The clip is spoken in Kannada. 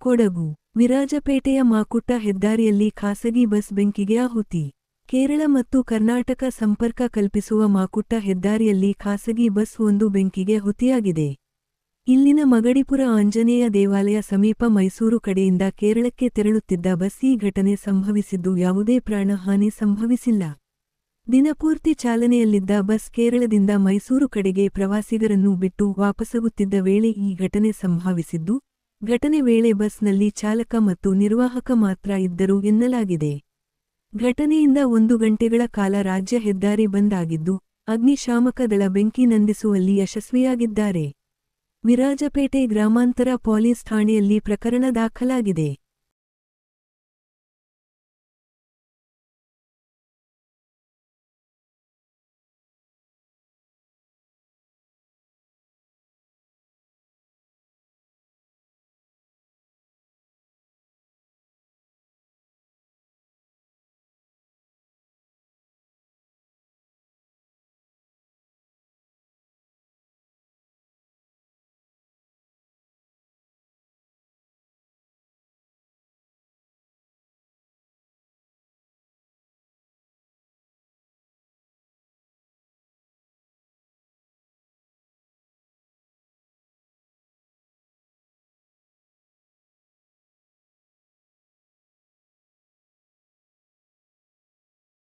ಕೊಡಗು ವಿರಾಜಪೇಟೆಯ ಮಾಕುಟ್ಟ ಹೆದ್ದಾರಿಯಲ್ಲಿ ಖಾಸಗಿ ಬಸ್ ಬೆಂಕಿಗೆ ಆಹುತಿ. ಕೇರಳ ಮತ್ತು ಕರ್ನಾಟಕ ಸಂಪರ್ಕ ಕಲ್ಪಿಸುವ ಮಾಕುಟ್ಟ ಹೆದ್ದಾರಿಯಲ್ಲಿ ಖಾಸಗಿ ಬಸ್ ಒಂದು ಬೆಂಕಿಗೆ ಹುತಿಯಾಗಿದೆ. ಇಲ್ಲಿನ ಮಗಡಿಪುರ ಆಂಜನೇಯ ದೇವಾಲಯ ಸಮೀಪ ಮೈಸೂರು ಕಡೆಯಿಂದ ಕೇರಳಕ್ಕೆ ತೆರಳುತ್ತಿದ್ದ ಬಸ್ ಈ ಘಟನೆ ಸಂಭವಿಸಿದ್ದು ಯಾವುದೇ ಪ್ರಾಣಹಾನಿ ಸಂಭವಿಸಿಲ್ಲ. ದಿನಪೂರ್ತಿ ಚಾಲನೆಯಲ್ಲಿದ್ದ ಬಸ್ ಕೇರಳದಿಂದ ಮೈಸೂರು ಕಡೆಗೆ ಪ್ರವಾಸಿಗರನ್ನು ಬಿಟ್ಟು ವಾಪಸಾಗುತ್ತಿದ್ದ ವೇಳೆ ಈ ಘಟನೆ ಸಂಭವಿಸಿದ್ದು, ಘಟನೆ ವೇಳೆ ಬಸ್ನಲ್ಲಿ ಚಾಲಕ ಮತ್ತು ನಿರ್ವಾಹಕ ಮಾತ್ರ ಇದ್ದರು ಎನ್ನಲಾಗಿದೆ. ಘಟನೆಯಿಂದ 1 ಗಂಟೆಗಳ ಕಾಲ ರಾಜ್ಯ ಹೆದ್ದಾರಿ ಬಂದ್ ಆಗಿದ್ದು, ಅಗ್ನಿಶಾಮಕ ದಳ ಬೆಂಕಿ ನಂದಿಸುವಲ್ಲಿ ಯಶಸ್ವಿಯಾಗಿದ್ದಾರೆ. ವಿರಾಜಪೇಟೆ ಗ್ರಾಮಾಂತರ ಪೊಲೀಸ್ ಠಾಣೆಯಲ್ಲಿ ಪ್ರಕರಣ ದಾಖಲಾಗಿದೆ.